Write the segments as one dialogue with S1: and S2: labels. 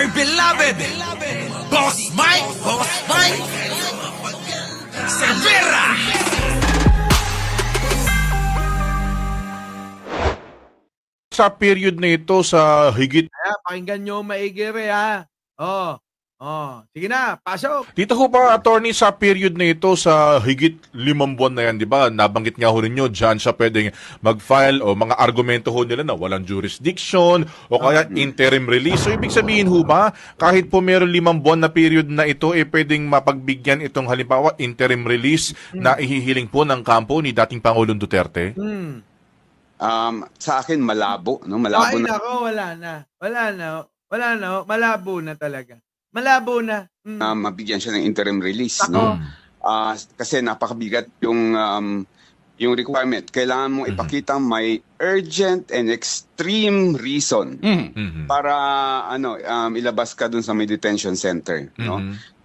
S1: my beloved Boss Mike Severa.
S2: Sa period na ito, sa higit...
S3: Pakinggan nyo maigi ha. Sige na, pasok.
S2: Dito ho ba, attorney, sa period na ito, sa higit 5 buwan na yan, di ba? Nabanggit nga ho ninyo, dyan siya pwedeng mag-file o mga argumento ho nila na walang jurisdiction o kaya interim release. So, ibig sabihin ho ba, kahit po meron 5 buwan na period na ito, pwedeng mapagbigyan itong halimbawa interim release na ihihiling po ng kampo ni dating Pangulong Duterte?
S4: Sa akin, malabo. No? Malabo
S3: na. Nako, wala na. Malabo na talaga. Malabo na.
S4: Mabigyan siya ng interim release. No? Kasi napakabigat yung requirement. Kailangan mong ipakita may urgent and extreme reason para ilabas ka dun sa may detention center. No?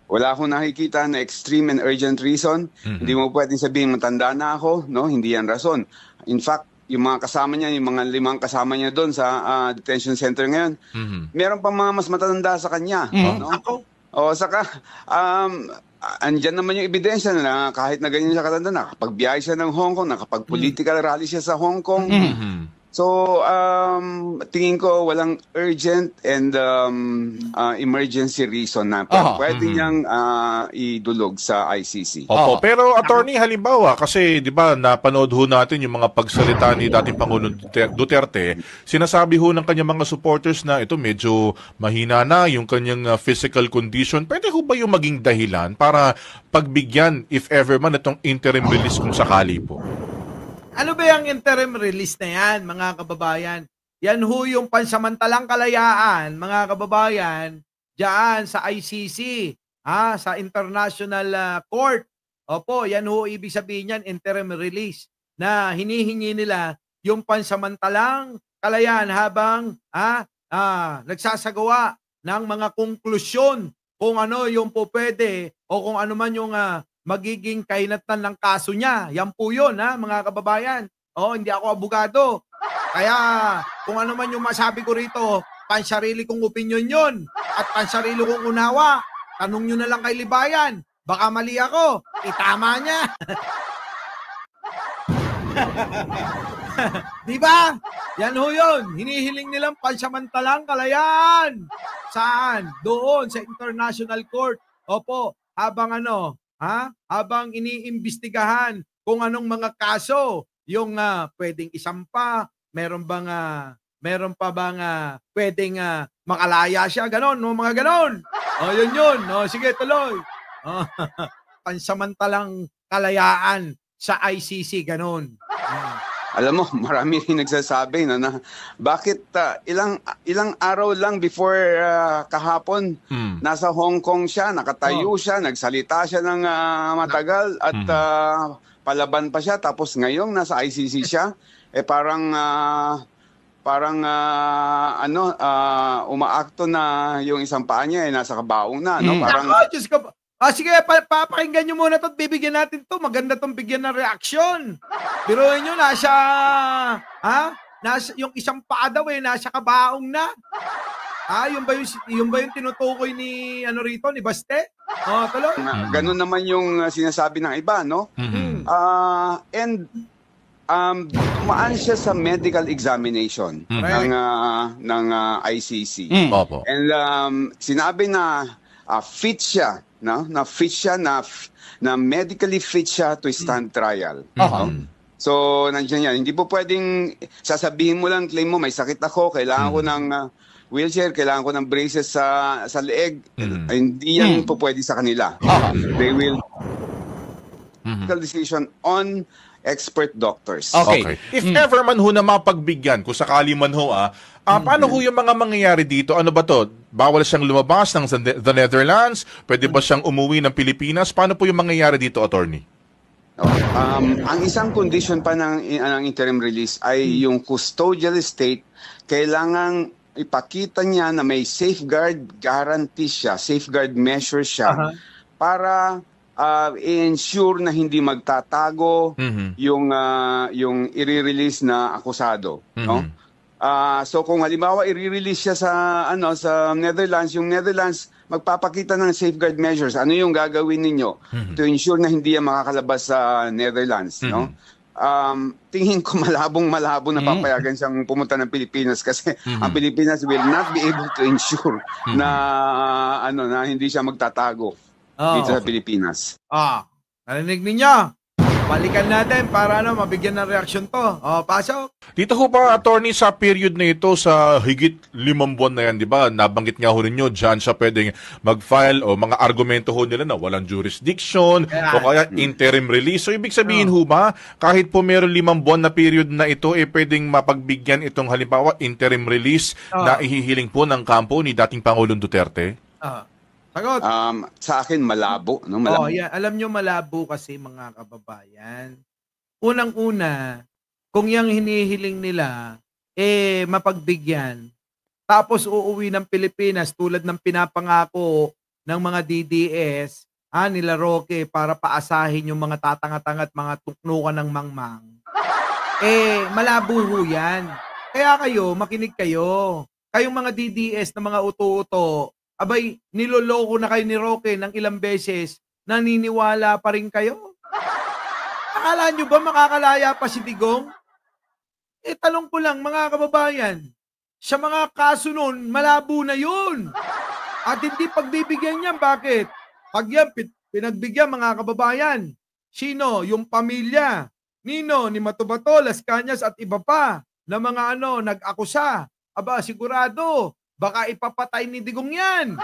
S4: Wala akong nakikita na extreme and urgent reason. Hindi mo pwedeng sabihin matanda na ako. No? Hindi yan rason. In fact, yung mga kasama niya, yung mga 5 kasama niya doon sa detention center ngayon, meron pa mga mas matanda sa kanya. No? O saka, andyan naman yung ebidensya na kahit na ganyan siya katanda, nakapagbiyahe siya ng Hong Kong, nakapag-political rally siya sa Hong Kong. So, tingin ko walang urgent and emergency reason na pwede niyang idulog sa ICC.
S2: Opo, pero attorney, halimbawa, kasi di ba napanood ho natin yung mga pagsalita ni dating Pangulong Duterte, sinasabi ho ng kanyang mga supporters na ito medyo mahina na yung kanyang physical condition. Pwede ho ba yung maging dahilan para pagbigyan, if ever man, itong interim release kung sakali po?
S3: Ano ba yung interim release na yan, mga kababayan? Yan ho yung pansamantalang kalayaan, mga kababayan, dyan sa ICC, sa International Court. Opo, yan ho ibig sabihin yan, interim release, na hinihingi nila yung pansamantalang kalayaan habang nagsasagawa ng mga konklusyon kung ano yung po pwede o kung ano man yung magiging kahinatnan ng kaso niya. Yan po yun, mga kababayan. Hindi ako abogado. Kaya kung ano man yung masabi ko rito, pansarili kong opinion yun at pansarili kong unawa. Tanong nyo na lang kay Libayan. Baka mali ako. Itama niya. Diba? Yan ho yun. Hinihiling nilang pansamantalang kalayaan. Saan? Doon sa International Court. Opo, habang habang iniimbestigahan kung anong mga kaso yung pwedeng isampa, meron pa bang pwedeng makalaya siya, ganon, no, mga ganon. Yun. Sige, tuloy. Pansamantalang kalayaan sa ICC, ganon.
S4: Alam mo, marami rin nagsasabi na bakit ilang araw lang before kahapon, nasa Hong Kong siya, nakatayo siya, nagsalita siya ng matagal at palaban pa siya, tapos ngayong nasa ICC siya, umaakto na yung isang paa niya, nasa kabaong na, no? Parang
S3: Diyos ko. Sige, papakinggan nyo muna ito at bibigyan natin ito. Maganda itong bigyan ng reaksyon. Biruin nyo, nasa yung isang paa daw nasa kabaong na. Yung ba yung tinutukoy ni rito, ni Baste? Tuloy.
S4: Ganun naman yung sinasabi ng iba, no? Dumaan siya sa medical examination ng ICC. And sinabi na fit siya, no? Na fit siya, na medically fit siya to stand trial. So, nandiyan yan. Hindi po pwedeng sasabihin mo lang, claim mo, may sakit ako, kailangan ko ng wheelchair, kailangan ko ng braces sa leeg. Hindi yan po pwede sa kanila. They will medical decision on expert doctors.
S2: Okay. If ever man ho na mapagbigyan, kung sakali man ho, paano ho yung mga mangyayari dito? Ano ba to? Bawal siyang lumabas ng the Netherlands? Pwede ba siyang umuwi ng Pilipinas? Paano po yung mangyayari dito, attorney?
S4: Ang isang condition pa ng interim release ay yung custodial estate, kailangang ipakita niya na may safeguard guarantee siya, safeguard measure siya para i-ensure na hindi magtatago yung i-release na akusado, no? So kung halimbawa i-release siya sa sa Netherlands, yung Netherlands magpapakita ng safeguard measures. Ano yung gagawin ninyo to ensure na hindi yan makakalabas sa Netherlands, no? Tingin ko malabo na papayagan siyang pumunta ng Pilipinas kasi ang Pilipinas will not be able to ensure na na hindi siya magtatago dito sa Pilipinas.
S3: Narinig ninyo? Balikan natin para mabigyan ng reaksyon to. Pasok.
S2: Dito ho ba, attorney, sa period na ito, sa higit 5 buwan na yan, di ba? Nabanggit nga ho ninyo, dyan siya pwedeng mag-file o mga argumento ho nila na walang jurisdiction o kaya interim release. So, ibig sabihin ho ba, kahit po meron 5 buwan na period na ito, pwedeng mapagbigyan itong halimbawa interim release na ihihiling po ng kampo ni dating Pangulong Duterte?
S3: Sagot.
S4: Sa akin, malabo. No? Malabo.
S3: Yan. Alam nyo, malabo kasi mga kababayan. Unang-una, kung yung hinihiling nila, mapagbigyan. Tapos uuwi ng Pilipinas tulad ng pinapangako ng mga DDS, nila Roque, para paasahin yung mga tatanga-tanga at mga tuknukan ng mangmang. Malabo ho yan. Kaya kayo, makinig kayo. Kayong mga DDS na mga uto-uto, abay, niloloko na kayo ni Roque ng ilang beses, naniniwala pa rin kayo? Akala nyo ba makakalaya pa si Digong? Tanong ko lang mga kababayan, sa mga kaso nun, malabo na yun. At hindi pagbibigyan niya, bakit? Pag yan, pinagbigyan mga kababayan, sino? Yung pamilya, Nino, ni Matubato, Las Cañas at iba pa, na mga nag-akusa. Aba, sigurado, baka ipapatay ni Digong yan.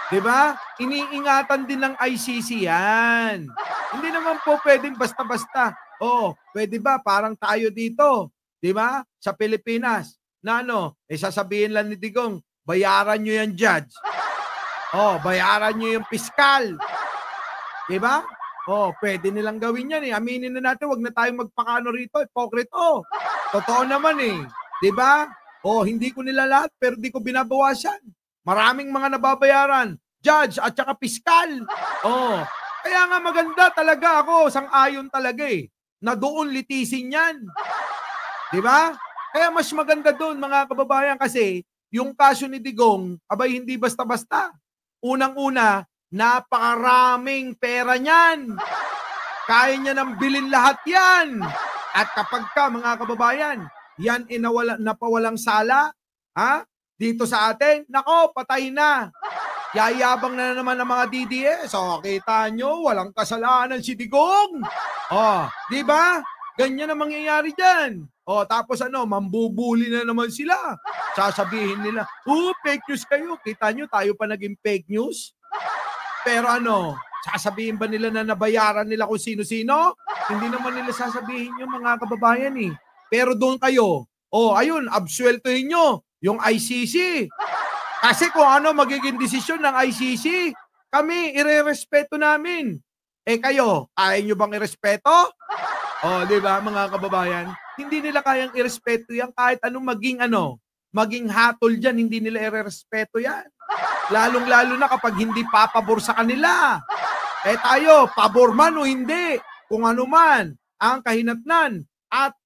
S3: Diba? Iniingatan din ng ICC yan. Hindi naman po pwedeng basta-basta. Pwede ba? Parang tayo dito. Diba? Sa Pilipinas. Na sasabihin lang ni Digong, bayaran nyo yan, judge. Bayaran nyo yung piskal. Diba? Pwede nilang gawin yan eh. Aminin na natin, wag na tayong magpakano rito. Hipokrito. Totoo naman eh. Diba? Hindi ko nila lahat pero di ko binabawasan. Maraming mga nababayaran, judge at saka piskal. Kaya nga maganda talaga ako, sang-ayon talaga na doon litisin yan. Di ba? Kaya mas maganda doon mga kababayan kasi yung kaso ni Digong, abay hindi basta-basta. Unang-una, napakaraming pera niyan. Kaya niya nang bilhin lahat yan. At kapag ka mga kababayan, yan napawalang sala, dito sa atin, nako, patay na. Yayabang na naman ng mga DDS. Kita nyo, walang kasalanan si Digong. Di ba? Ganyan ang mangyayari dyan. Tapos mambubuli na naman sila. Sasabihin nila, fake news kayo. Kita nyo, tayo pa naging fake news. Pero sasabihin ba nila na nabayaran nila kung sino-sino? Hindi naman nila sasabihin yung mga kababayan eh. Pero doon kayo, ayun, absueltohin nyo yung ICC. Kasi kung ano magiging desisyon ng ICC, kami, irerespeto namin. Kayo, kaya nyo bang irespeto? Di ba mga kababayan? Hindi nila kayang irespeto yan kahit anong maging hatol dyan, hindi nila irerespeto yan. Lalong-lalo na kapag hindi papabor sa kanila. Tayo, pabor man o hindi, kung ano man ang kahinatnan at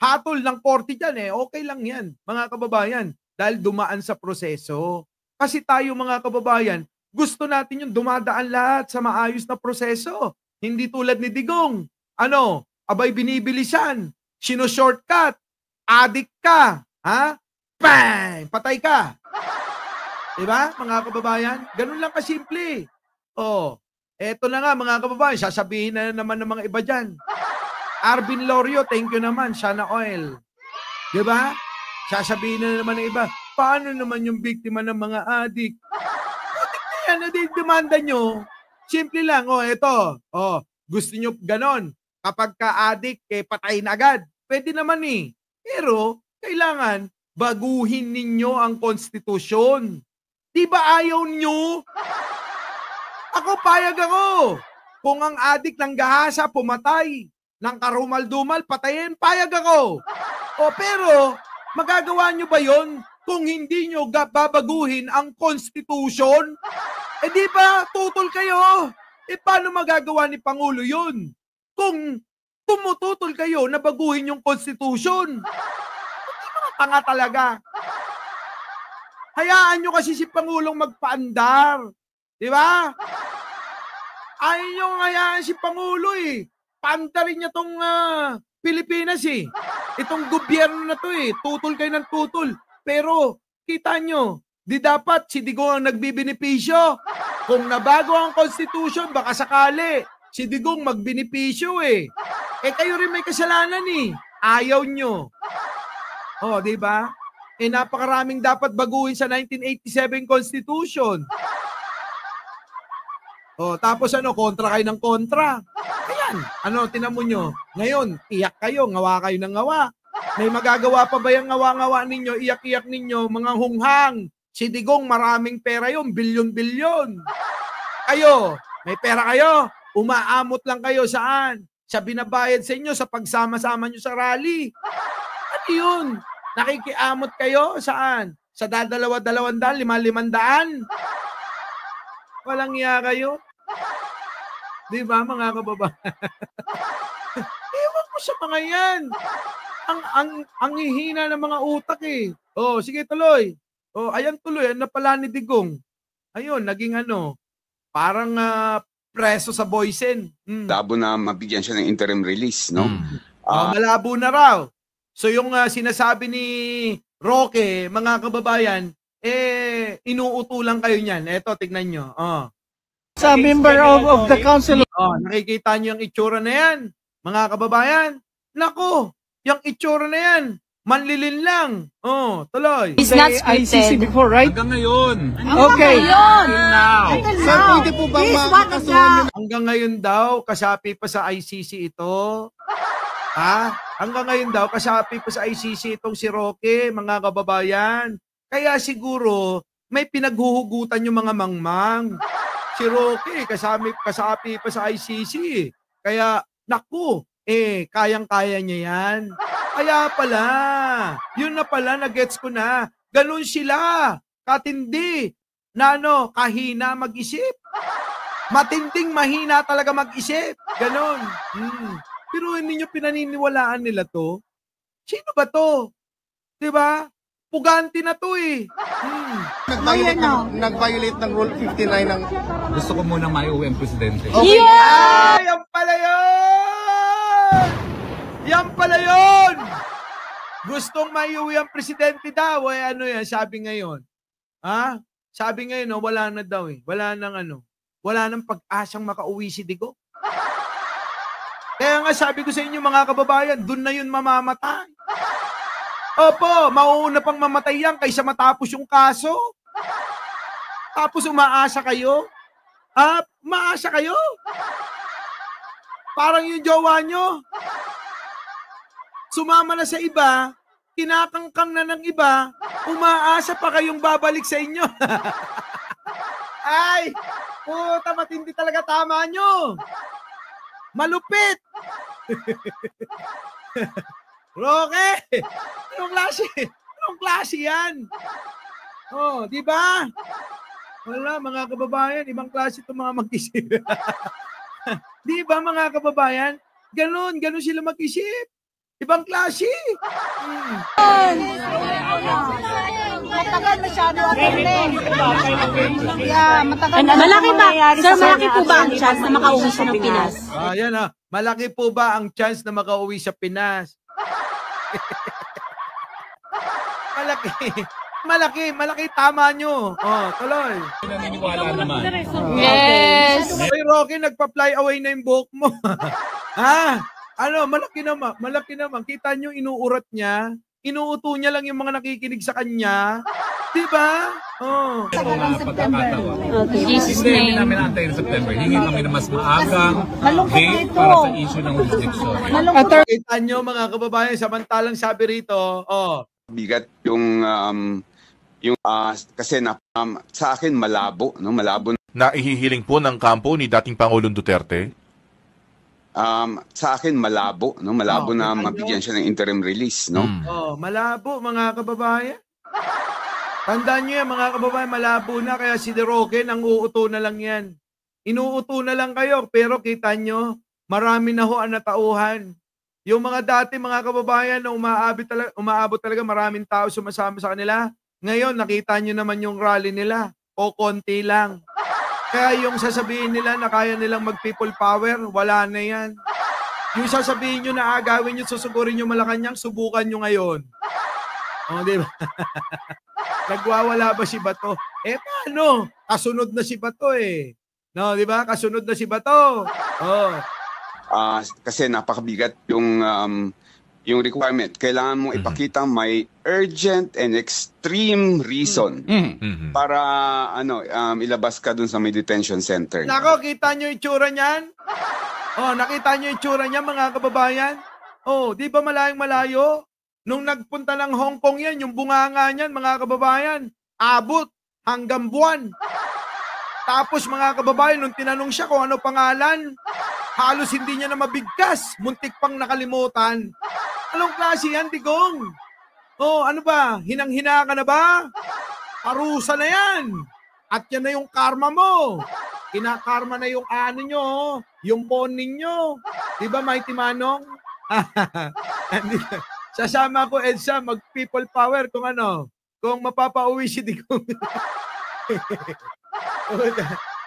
S3: hatol ng korte dyan okay lang yan, mga kababayan, dahil dumaan sa proseso. Kasi tayo mga kababayan, gusto natin yung dumadaan lahat sa maayos na proseso. Hindi tulad ni Digong. Abay binibilisan, sino-shortcut, addict ka, bang! Patay ka. Diba, mga kababayan? Ganun lang kasimple. Eto na nga mga kababayan, sasabihin na naman ng mga iba dyan. Arvin Lorio, thank you naman, Sana Oil. Diba? Sasabihin na naman ng iba, paano naman yung biktima ng mga adik? Adik na yan, demanda nyo. Simple lang, eto. Gusto nyo ganon. Kapag ka-adik, patayin agad. Pwede naman Pero, kailangan baguhin ninyo ang konstitusyon. Di ba ayaw nyo? Ako, payag ako. Kung ang adik ng gahasa pumatay, ng karumal-dumal, patayin, payag ako. Pero, magagawa nyo ba yon kung hindi nyo babaguhin ang konstitusyon? Di ba, tutol kayo? Paano magagawa ni Pangulo yun? Kung tumututol kayo na baguhin yung konstitusyon. Hindi mga tanga talaga. Hayaan nyo kasi si Pangulong magpaandar. Di ba? Ayaw nyo hayaan si Pangulo eh. Paandarin niya tong Pilipinas eh. Itong gobyerno na to eh. Tutol kayo ng tutol. Pero, kita nyo, di dapat si Digong ang nagbibenepisyo. Kung nabago ang Constitution, baka sakali si Digong magbenepisyo eh. Eh kayo rin may kasalanan eh. Ayaw nyo. Oh, di ba? Eh napakaraming dapat baguhin sa 1987 Constitution. Oh, tapos ano, kontra kayo ng kontra. Ayan, ano, tinamo nyo. Ngayon, iyak kayo, ngawa kayo ng ngawa. May magagawa pa ba yung ngawa-ngawa ninyo, iyak-iyak ninyo, mga hunghang. Si Digong, maraming pera yun, bilyon-bilyon. Kayo, may pera kayo, umaamot lang kayo saan? Sa binabayad sa inyo, sa pagsama-sama nyo sa rally. Ano yun? Nakikiamot kayo saan? Sa $2,200, $500? Walang iya kayo. Di ba mga kababayan? Ewan ko sa mga yan. Ang hihina ng mga utak eh. Oh, sige tuloy. Oh, ayan tuloy. Ano pala ni Digong? Ayun, naging ano, parang preso sa Boysen.
S4: Labo na mabigyan siya ng interim release, no?
S3: Malabo na raw. So yung sinasabi ni Roque, mga kababayan, inuuto lang kayo niyan. Eto, tignan nyo.
S5: Sa member of the council.
S3: Nakikita nyo yung itsura na yan, mga kababayan. Nako, yung itsura na yan, manlilin lang. Tuloy.
S6: It's not
S5: ICC
S6: scripted.
S5: before, right?
S1: Hanggang ngayon.
S5: Okay.
S1: Now.
S5: Sir, pwede po bang makakasuhan
S3: Hanggang ngayon daw, kasapi pa sa ICC ito. Hanggang ngayon daw, kasapi pa sa ICC itong si Roque, mga kababayan. Kaya siguro, may pinaghuhugutan yung mga mangmang. Si Roque, kasapi pa sa ICC. Kaya, naku, kayang-kaya niya yan. Kaya pala, yun na pala, nagets ko na. Ganun sila, katindi, na kahina mag-isip. Matinding mahina talaga mag-isip. Ganun. Pero hindi nyo pinaniniwalaan nila to. Sino ba to? Diba? Puganti na to eh.
S5: nag-violate ng Rule 59 ng...
S1: Gusto ko muna maiuwi ang presidente.
S5: Okay.
S3: Yan pala yun! Yan pala yun! Gustong maiuwi ang presidente daw. Ano yan? Sabi ngayon. Sabi ngayon, wala na daw eh. Wala nang pag-asang makauwi si Digong. Kaya nga sabi ko sa inyo mga kababayan, dun na yun mamamatay. Opo, mauuna pang mamatay yan kaysa matapos yung kaso. Tapos umaasa kayo. Maasa kayo? Parang yung jowa nyo. Sumama na sa iba, kinakangkang na ng iba, umaasa pa kayong babalik sa inyo. Ay, puta, matindi talaga tama nyo. Malupit! Roque! Anong klase yan? Di ba? Wala, mga kababayan, ibang klase itong mga mag-isip. Di ba, mga kababayan? Ganon sila mag-isip. Ibang klase.
S6: Matagal masyado attendance. Yeah, matagal. Malaki ba? Sir, malaki po ba ang chance na makauwi siya ng Pinas?
S3: Ayan malaki po ba ang chance na makauwi sa Pinas? Malaki, tama nyo. Tuloy.
S1: Naniniwala naman.
S6: Yes.
S3: Ay, Rocky, nagpa-fly away na yung buhok mo. Malaki naman. Kita nyo, inuurat niya. Inuuto niya lang yung mga nakikinig sa kanya. Diba?
S6: Jesus
S1: Hindi
S6: name.
S1: namin naantay ng September. Hingi kami na mas maagang date para sa issue ng jurisdiction.
S3: Kita nyo, mga kababayan, samantalang sabi rito,
S4: Bigat yung kasi sa akin malabo, no? Malabo
S2: Na ihihiling po ng kampo ni dating Pangulong Duterte?
S4: sa akin malabo, no? Malabo na
S3: ano?
S4: mabigyan siya ng interim release, no?
S3: Malabo, mga kababayan. Tandaan nyo yan, mga kababayan, malabo na. Kaya si De Roque, nang uuto na lang yan. Inuuto na lang kayo, pero kita nyo, marami na ho ang natauhan. Yung mga dati mga kababayan na umaabot talaga maraming tao sumasama sa kanila. Ngayon, nakita nyo naman yung rally nila. O konti lang. Kaya yung sasabihin nila na kaya nilang mag-people power, wala na yan. Yung sasabihin nyo na agawin nyo, susugurin nyo Malacanang, subukan nyo ngayon. O, di ba? Nagwawala ba si Bato? Eh, paano? Kasunod na si Bato eh. No, di ba? Kasunod na si Bato. Oh.
S4: Kasi napakabigat yung requirement. Kailangan mong ipakita may urgent and extreme reason para ilabas ka dun sa may detention center.
S3: Nako, kita nyo yung itsura niyan? Oh, nakita nyo yung itsura niya, mga kababayan? Oh, di ba malayong malayo? Nung nagpunta ng Hong Kong yan, yung bunganga niyan, mga kababayan, abot hanggang buwan. Tapos mga kababayan, nung tinanong siya kung ano pangalan, halos hindi niya na mabigkas. Muntik pang nakalimutan. Anong klase yan, Digong? Oh, ano ba? Hinang-hina ka na ba? Parusa na yan. At yan na yung karma mo. Kinakarma na yung ano nyo, yung phone ninyo. Diba, Mighty Manong? Sasama ko, Edsa, mag-people power kung ano, kung mapapauwi si Digong.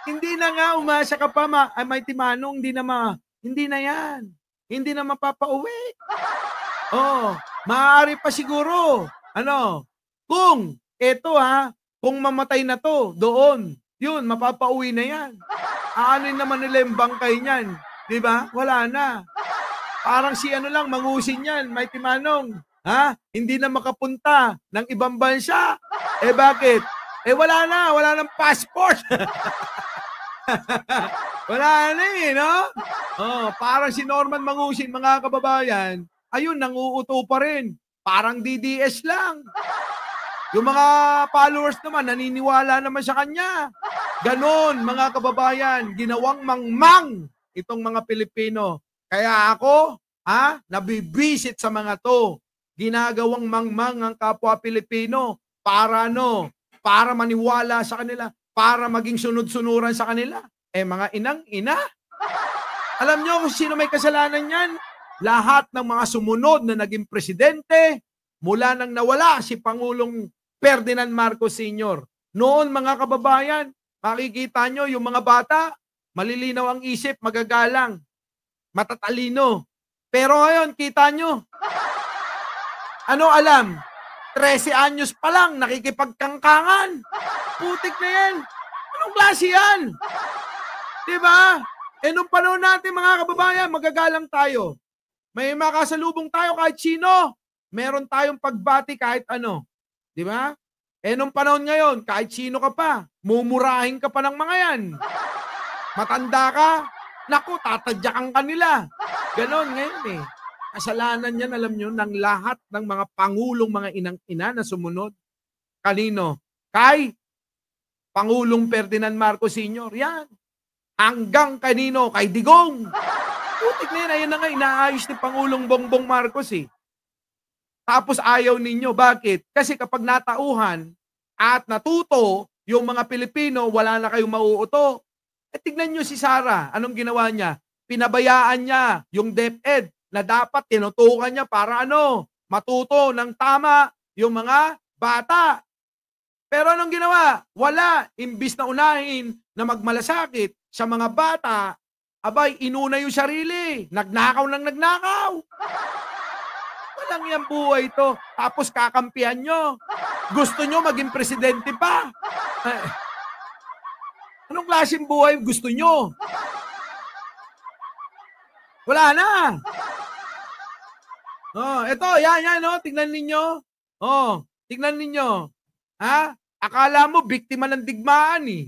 S3: Hindi na nga, umasa ka pa, Mighty Manong, hindi na yan. Hindi na mapapauwi. Oh, maaari pa siguro. Ano? Kung, kung mamatay na to, doon, yun, mapapauwi na yan. Aanin naman nila yung bangkay niyan. Di ba? Wala na. Parang si lang, mangusin yan, Mighty Manong. Ha? Hindi na makapunta ng ibang bansa. Eh bakit? Eh wala nang passport. Wala na no? Oh, parang si Norman Mangusin, mga kababayan, ayun, nanguuto pa rin. Parang DDS lang. Yung mga followers naman, naniniwala naman sa kanya. Ganon, mga kababayan, ginawang mangmang itong mga Pilipino. Kaya ako, nabibisit sa mga to. Ginagawang mangmang ang kapwa Pilipino para para maniwala sa kanila, para maging sunod-sunuran sa kanila. Eh mga inang-ina, alam nyo kung sino may kasalanan yan? Lahat ng mga sumunod na naging presidente, mula nang nawala si Pangulong Ferdinand Marcos Sr. Noon, mga kababayan, makikita nyo yung mga bata, malilinaw ang isip, magagalang, matatalino. Pero ngayon, kita nyo, ano alam? 13 anyos pa lang, nakikipagkangkangan. Putik na yan. Anong klase yan? Diba? Eh nung panahon natin, mga kababayan, magagalang tayo. May makasalubong tayo kahit sino. Meron tayong pagbati kahit ano. Diba? Eh nung panahon ngayon, kahit sino ka pa, mumurahin ka pa ng mga yan. Matanda ka, naku, tatadyakan ka nila. Ganon ngayon eh. Kasalanan yan, alam nyo, ng lahat ng mga pangulong mga inang-ina na sumunod. Kanino? Kay Pangulong Ferdinand Marcos Sr. Yan. Hanggang kanino? Kay Digong. Putik na yan. Ayan na nga, inaayos ni Pangulong Bongbong Marcos eh. Tapos ayaw ninyo. Bakit? Kasi kapag natauhan at natuto yung mga Pilipino, wala na kayong mauuto. Eh tignan nyo si Sara. Anong ginawa niya? Pinabayaan niya yung DepEd na dapat tinutukan niya para matuto ng tama yung mga bata. Pero anong ginawa? Wala. Imbis na unahin na magmalasakit sa mga bata, abay, inuna yung sarili. Nagnakaw ng nagnakaw. Walang yan buhay ito. Tapos kakampihan nyo. Gusto nyo maging presidente pa. Anong klaseng buhay gusto nyo? Wala na. Oh, ito, yan, tignan ninyo. Oh, tignan ninyo. Ha? Akala mo, biktima ng digmaan eh.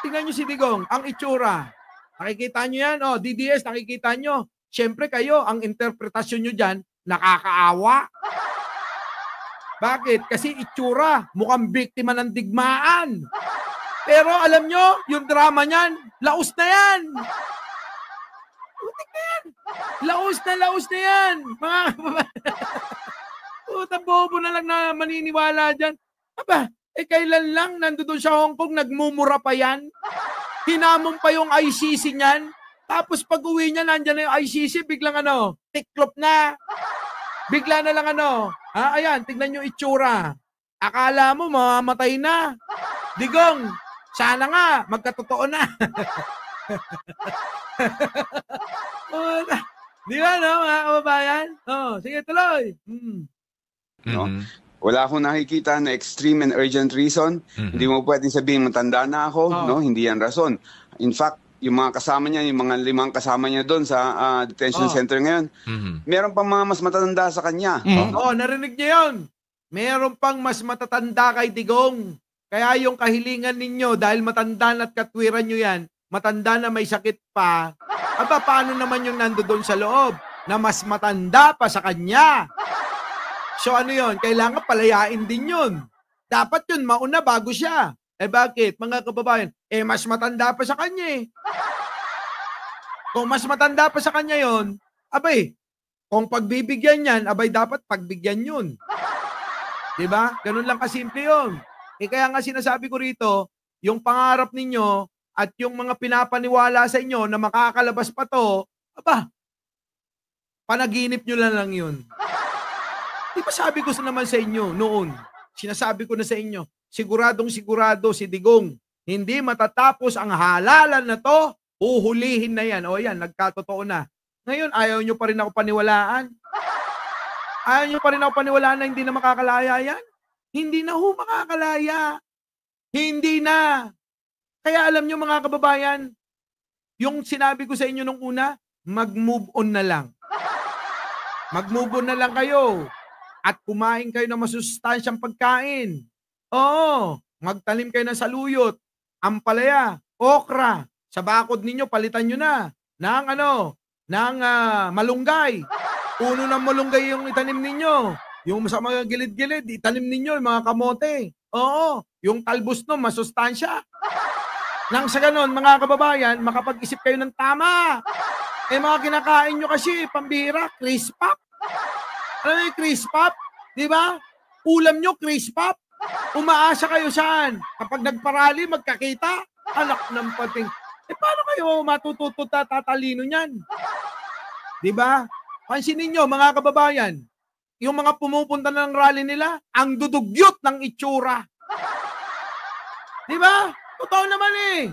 S3: Tignan nyo si Digong, ang itsura. Nakikita nyo yan, DDS, nakikita nyo. Siyempre kayo, ang interpretasyon nyo dyan, nakakaawa. Bakit? Kasi itsura, mukhang biktima ng digmaan. Pero alam nyo, yung drama niyan, laos na yan. Putik na yan. Laos na yan. Mga puta, bobo na lang na maniniwala dyan. Aba, kailan lang nandoon sa Hong Kong, nagmumura pa yan? Hinamon pa yung ICC niyan? Tapos pag uwi niya, nandyan na yung ICC, biglang ano, tiklop na. Bigla na lang ano, ayan, tignan yung itsura. Akala mo, mamamatay na. Digong, sana nga, magkatotoo na. Di ba, no, mga kababayan? Sige, tuloy.
S4: No? Wala akong nakikita na extreme and urgent reason. Hindi mo pwedeng sabihin matanda na ako, no? Hindi yan rason. In fact, yung mga kasama niya, yung mga 5 kasama niya doon sa detention center ngayon, meron pang mga mas matatanda sa kanya.
S3: Narinig niyo yun. Meron pang mas matatanda kay Digong. Kaya yung kahilingan ninyo, dahil matanda na at katwiran nyo yan, matanda na may sakit pa, aba, paano naman yung nando doon sa loob na mas matanda pa sa kanya? So ano yun? Kailangan palayain din yun. Dapat yun mauna bago siya. Bakit? Mga kababayan, mas matanda pa sa kanya eh. Kung mas matanda pa sa kanya yun, abay, kung pagbibigyan yan, abay dapat pagbigyan yun. Diba? Ganun lang kasimple yun. Kaya nga sinasabi ko rito, yung pangarap ninyo at yung mga pinapaniwala sa inyo na makakalabas pa to, aba, panaginip nyo lang yun. Di ba sabi ko naman sa inyo noon, sinasabi ko na sa inyo, siguradong sigurado si Digong, hindi matatapos ang halalan na to, uhulihin na yan. O yan, nagkatotoo na. Ngayon, ayaw nyo pa rin ako paniwalaan. Ayaw nyo pa rin ako paniwalaan na hindi na makakalaya yan? Hindi na makakalaya. Hindi na. Kaya alam nyo mga kababayan, yung sinabi ko sa inyo nung una, mag-move on na lang. Mag-move on na lang kayo. At kumain kayo ng masustansyang pagkain. Oo, magtanim kayo ng saluyot, ampalaya, okra. Sa bakod ninyo, palitan nyo na ng malunggay. Puno ng malunggay yung itanim ninyo. Yung sa mga gilid-gilid, itanim ninyo yung mga kamote. Oo, yung talbos no, masustansya. Nang sa ganon, mga kababayan, makapag-isip kayo ng tama. Mga kinakain nyo kasi, pambira, crisp pop. Ano yung crisp pop? Diba? Ulam nyo, crisp pop. Umaasa kayo saan? Kapag nagparali, magkakita. Anak ng pating. Paano kayo matututo tatalino niyan? Diba? Pansinin nyo, mga kababayan, yung mga pumupunta ng rally nila, ang dudugyot ng itsura. Diba? Totoo naman eh.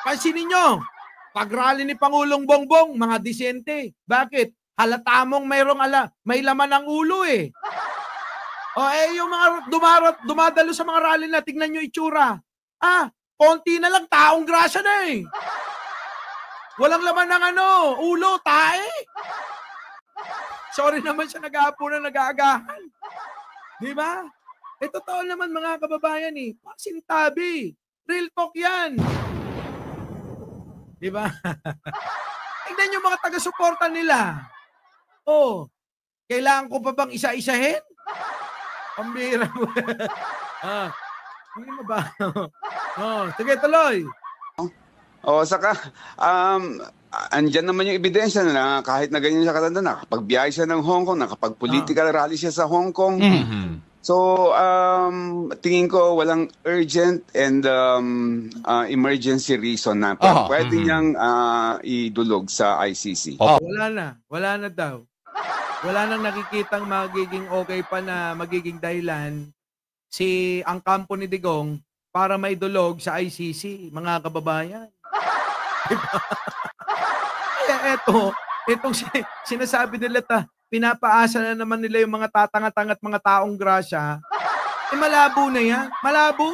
S3: Pansinin nyo, pag rally ni Pangulong Bongbong, mga disente. Bakit? Halata mong may laman ng ulo eh. Yung mga dumadalo sa mga rally na, tignan nyo itsura. Konti na lang, taong grasya na eh. Walang laman ng ulo, tae. Sorry naman siya nag-aapo na nag-aagahan. Di ba? Totoo naman mga kababayan eh. Pasintabi. Real talk yan. Di ba? Tignan yung mga taga-suporta nila. Kailangan ko pa bang isa-isahin? Pambira mo. Hindi mo ba? Sige, tuloy.
S4: Saka, andyan naman yung ebidensya na kahit na ganyan siya katanda, nakapagbiyahe siya ng Hong Kong, nakapag-political rally siya sa Hong Kong. So, tingin ko walang urgent and emergency reason na pwede niyang idulog sa ICC.
S3: Wala na daw. Wala nang nakikitang magiging okay pa na magiging dahilan ang kampo ni Digong para maidulog sa ICC, mga kababayan. Diba? Kaya itong sinasabi nila pinapaasa na naman nila yung mga tatanga-tanga at mga taong grasya. Malabo na yan. Malabo.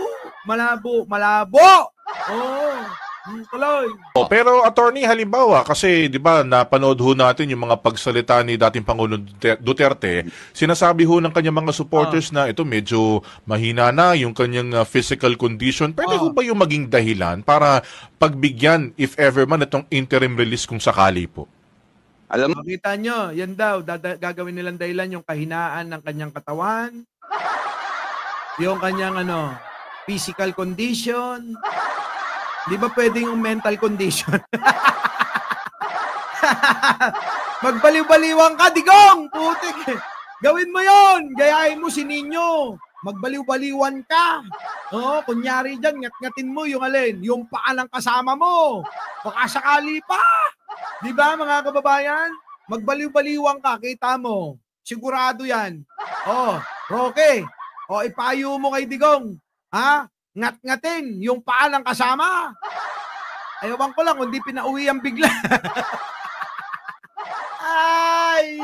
S3: Tuloy.
S2: Pero attorney, halimbawa, kasi di ba napanood ho natin yung mga pagsalita ni dating Pangulong Duterte, sinasabi ho ng kanyang mga supporters na ito medyo mahina na yung kanyang physical condition. Pwede ho ba yung maging dahilan para pagbigyan, if ever man, itong interim release kung sakali po?
S3: Makita nyo, yan daw, gagawin nilang dahilan yung kahinaan ng kanyang katawan, yung kanyang physical condition. Di ba pwedeng yung mental condition? Magbaliw-baliwang ka, Digong! Putik! Gawin mo yon, gayahin mo si Nino. magbaliw-baliwan ka. Oo, kunyari dyan, ngat-ngatin mo yung alin, yung paa ng kasama mo. Baka sakali pa. Di ba, mga kababayan? Magbaliw-baliwan ka, kita mo. Sigurado yan. Oh, Roque, ipayo mo kay Digong. Ha? Ngat-ngatin yung paa ng kasama. Ayawan ko lang, hindi pinauwi ang bigla. Ay!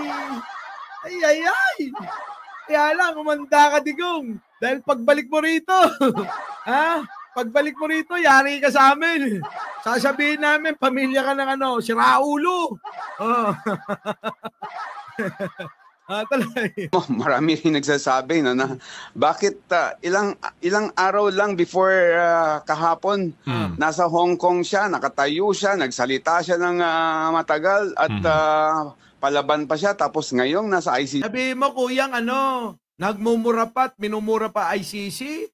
S3: Kaya lang, umanda ka, Digong. Dahil pagbalik mo rito, pagbalik mo rito, yari ka sa amin. Sasabihin namin, pamilya ka ng si Raulo. Oh.
S4: Marami rin nagsasabi na bakit ilang araw lang before kahapon nasa Hong Kong siya, nakatayo siya, nagsalita siya ng matagal at palaban pa siya, tapos ngayong nasa ICC.
S3: Sabi mo, kuyang nagmumura pa at minumura pa ICC.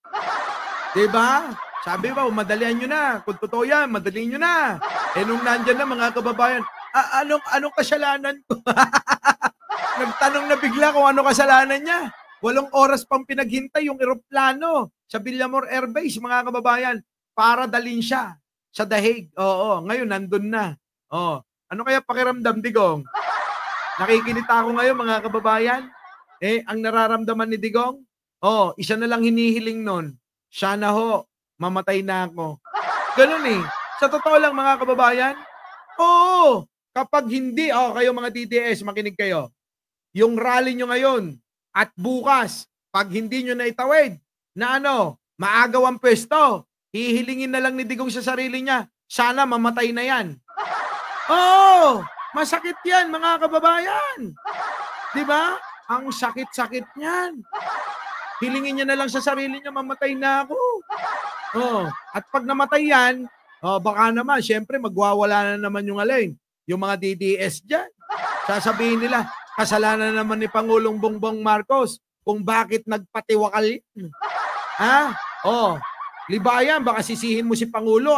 S3: Diba? Sabi mo, madalian nyo na. Kung totoo yan, madalian nyo na. Nung nandyan na mga kababayan, anong kasalanan ko? Nagtanong na bigla kung ano kasalanan niya. 8 oras pang pinaghintay yung eroplano sa Villamor Air Base, mga kababayan, para dalhin siya sa The Hague. Oo, ngayon nandun na. Ano kaya pakiramdam, Digong? Nakikinita ako ngayon, mga kababayan. Ang nararamdaman ni Digong, isa na lang hinihiling nun. Sana ho, mamatay na ako. Ganun Sa totoo lang, mga kababayan, kapag hindi, kayo mga DDS, makinig kayo. Yung rally nyo ngayon at bukas, pag hindi nyo naitawid na maagaw ang pwesto, hihilingin na lang ni Digong sa sarili niya, sana mamatay na yan. Masakit yan, mga kababayan. Diba? Ang sakit-sakit niyan. Hilingin niya na lang sa sarili niya, mamatay na ako. At pag namatay yan, baka naman, syempre, magwawala na naman yung yung mga DDS dyan. Sasabihin nila, kasalanan naman ni Pangulong Bongbong Marcos kung bakit nagpatiwakal yan. Libayan, baka sisihin mo si Pangulo,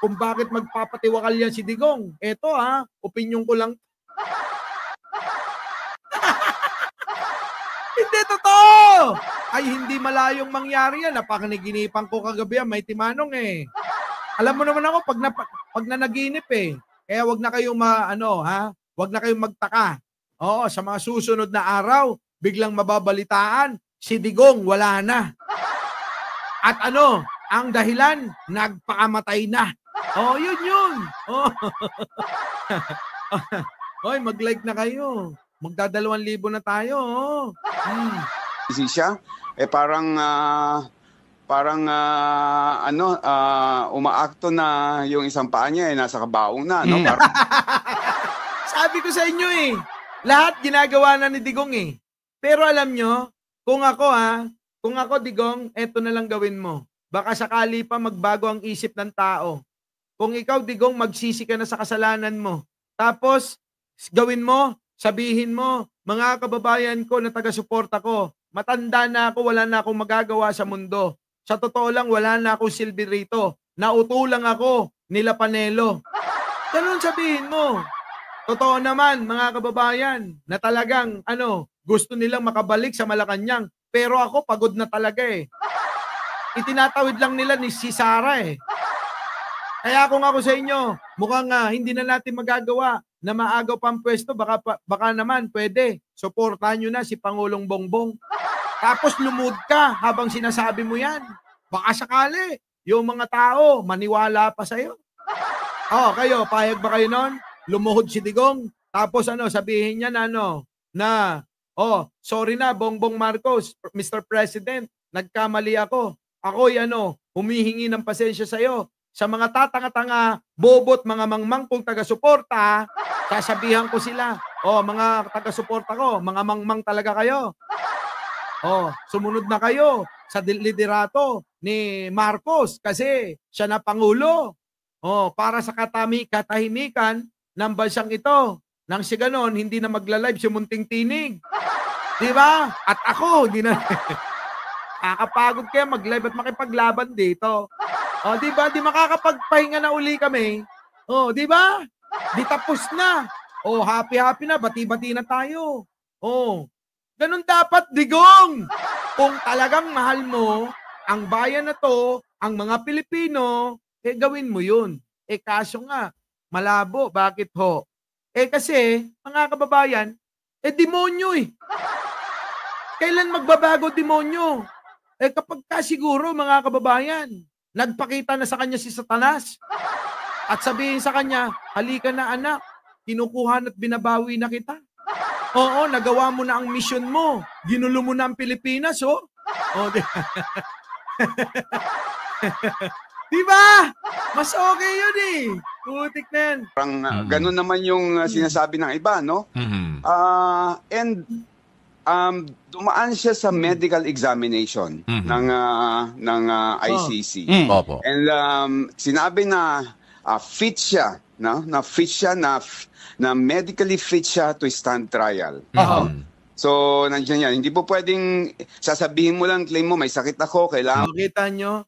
S3: kung bakit magpapatiwakal yan si Digong. Eto, opinyon ko lang. Hindi totoo! Ay, hindi malayong mangyari yan. Napakaniginipan ko kagabi may timanong Alam mo naman ako, pag nanaginip Kaya wag na kayong wag na kayong magtaka. Sa mga susunod na araw, biglang mababalitaan, si Digong wala na. At ang dahilan, nagpakamatay na. Yun. Mag-like na kayo. Magda2,000 na tayo.
S4: Siya, umaakto na yung isang paa niya nasa kabaong na,
S3: Sabi ko sa inyo lahat ginagawa na ni Digong Pero alam nyo, kung ako Digong, eto na lang gawin mo. Baka sakali pa magbago ang isip ng tao. Kung ikaw, Digong, magsisi ka na sa kasalanan mo. Tapos, gawin mo, sabihin mo, mga kababayan ko na taga-suporta ko, matanda na ako, wala na akong magagawa sa mundo. Sa totoo lang, wala na akong silbi rito. Nautulang ako nila Panelo. Ganun sabihin mo. Totoo naman, mga kababayan, na talagang, gusto nilang makabalik sa Malacanang. Pero ako, pagod na talaga Itinatawid lang nila ni si Sara Kaya kung ako sa inyo, mukhang hindi na natin magagawa na maagaw pa ang pwesto, baka naman pwede. Suportahan nyo na si Pangulong Bongbong. Tapos lumud ka habang sinasabi mo yan. Baka sakali, yung mga tao maniwala pa sa'yo. Kayo, payag ba kayo nun? Lumuhod si Digong. Tapos sabihin niya sorry na Bongbong Marcos, Mr. President, nagkamali ako. Ako'y humihingi ng pasensya sa'yo. Sa mga tatanga-tanga, bobot, mga mangmang kong taga-suporta, sasabihan ko sila, mga taga-suporta ko, mga mangmang talaga kayo. Sumunod na kayo sa liderato ni Marcos kasi siya na Pangulo. Para sa katahimikan ng bansang ito. Nang si ganon, hindi na magla-live si Munting Tinig. Diba? At ako, hindi na... Kakapagod kayo mag-live at makipaglaban dito. Diba? Di makakapagpahinga na uli kami. Diba? Di tapos na. Happy-happy na. Bati-bati na tayo. Ganun dapat, Digong. Kung talagang mahal mo ang bayan na to, ang mga Pilipino, gawin mo yun. Kaso nga, malabo. Bakit ho? Kasi, mga kababayan, demonyo eh. Kailan magbabago demonyo? Kapag ka siguro, mga kababayan, nagpakita na sa kanya si Satanas at sabihin sa kanya, halika na anak, kinukuha at binabawi na kita. Oo, nagawa mo na ang mission mo. Ginulo mo na ang Pilipinas, oh. Diba? Mas okay yun eh. Putik na yan.
S4: Parang ganun naman yung sinasabi ng iba, no? And dumaan siya sa medical examination ng ICC.
S2: Opo.
S4: And sinabi na fit siya, no? Na fit siya, na medically fit siya to stand trial. So, nandiyan yan. Hindi po pwedeng sasabihin mo lang, claim mo, may sakit ako, kailangan.
S3: Kita nyo?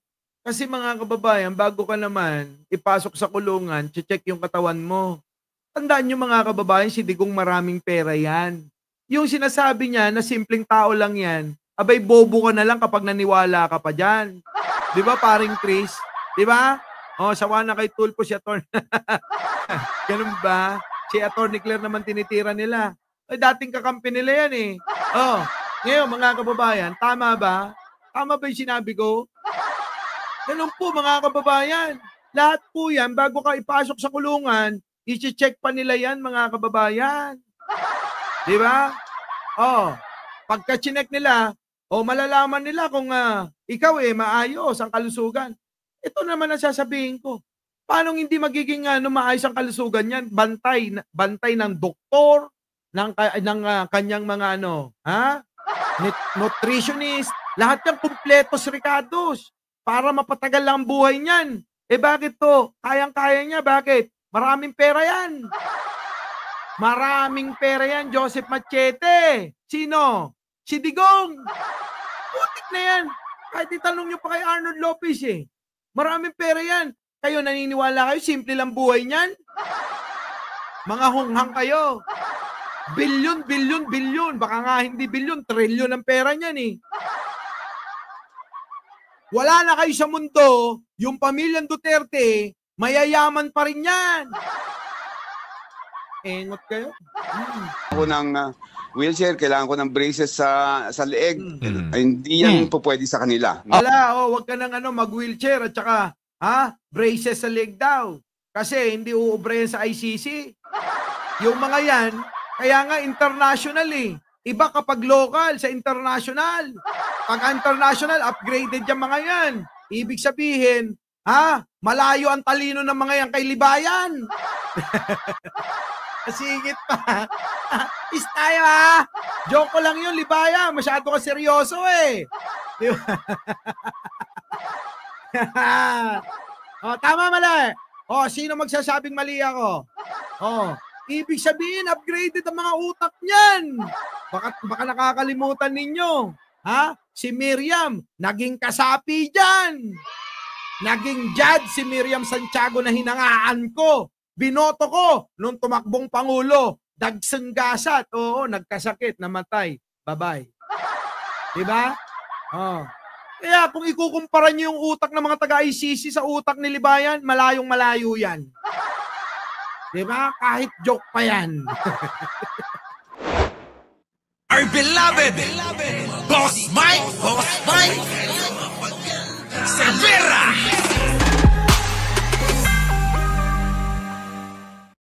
S3: Kasi mga kababayan, bago ka naman ipasok sa kulungan, check yung katawan mo. Tandaan nyo mga kababayan, si Digong maraming pera yan. Yung sinasabi niya na simpleng tao lang yan, abay bobo ka na lang kapag naniwala ka pa dyan. Di ba paring Chris? Di ba? Sawa na kay Tulpo si Atty. Ganun ba? Si Atty. Claire naman tinitira nila. Dating kakampi nila yan eh. Ngayon mga kababayan, tama ba? Tama ba yung sinabi ko? Ganun po mga kababayan. Lahat po yan, bago ka ipasok sa kulungan, i-check pa nila yan mga kababayan. Di ba? Pagka chinek nila, malalaman nila kung ikaw maayos ang kalusugan. Ito naman ang sasabihin ko. Paano hindi magiging maayos ang kalusugan yan? Bantay ng doktor, ng kanyang mga nutritionist, lahat ng kumpletos Ricardos para mapatagal lang ang buhay niyan. Bakit to? Kayang-kaya niya. Bakit? Maraming pera yan. Maraming pera yan, Joseph Machete. Sino? Si Digong. Putik na yan. Kahit itanong nyo pa kay Arnold Lopez Maraming pera yan. Kayo naniniwala kayo, simple lang buhay niyan? Mga hunghang kayo. Bilyon, bilyon, bilyon. Baka nga hindi bilyon, trilyon ang pera niyan Wala na kayo sa mundo, yung pamilyang Duterte, mayayaman pa rin yan. Engot kayo.
S4: Ako ng wheelchair, kailangan ko ng braces sa leeg. Hindi yan po pwede sa kanila.
S3: Wala, wag ka nang mag-wheelchair at saka braces sa leg daw. Kasi hindi uubra yan sa ICC. Yung mga yan, kaya nga international Iba kapag local sa international. Pag international, upgraded yung mga yan. Ibig sabihin, malayo ang talino ng mga yan kay Libayan. Sigit pa. Is tayo Joke ko lang yun, Libayan. Masyado ka seryoso Di ba? Tama mali. Sino magsasabing mali ako? Ibig sabihin, upgraded ang mga utak niyan. Baka nakakalimutan ninyo. Si Miriam, naging kasapi dyan. Naging judge si Miriam Santiago na hinangaan ko. Binoto ko nung tumakbong Pangulo. Dagsang gasat. Nagkasakit, namatay. Bye-bye. Diba? Kaya kung ikukumpara nyo yung utak ng mga taga-ICC sa utak ni Libayan, malayong malayo yan. Diba? Kahit joke pa yan.
S7: Our beloved Boss Mike Severa.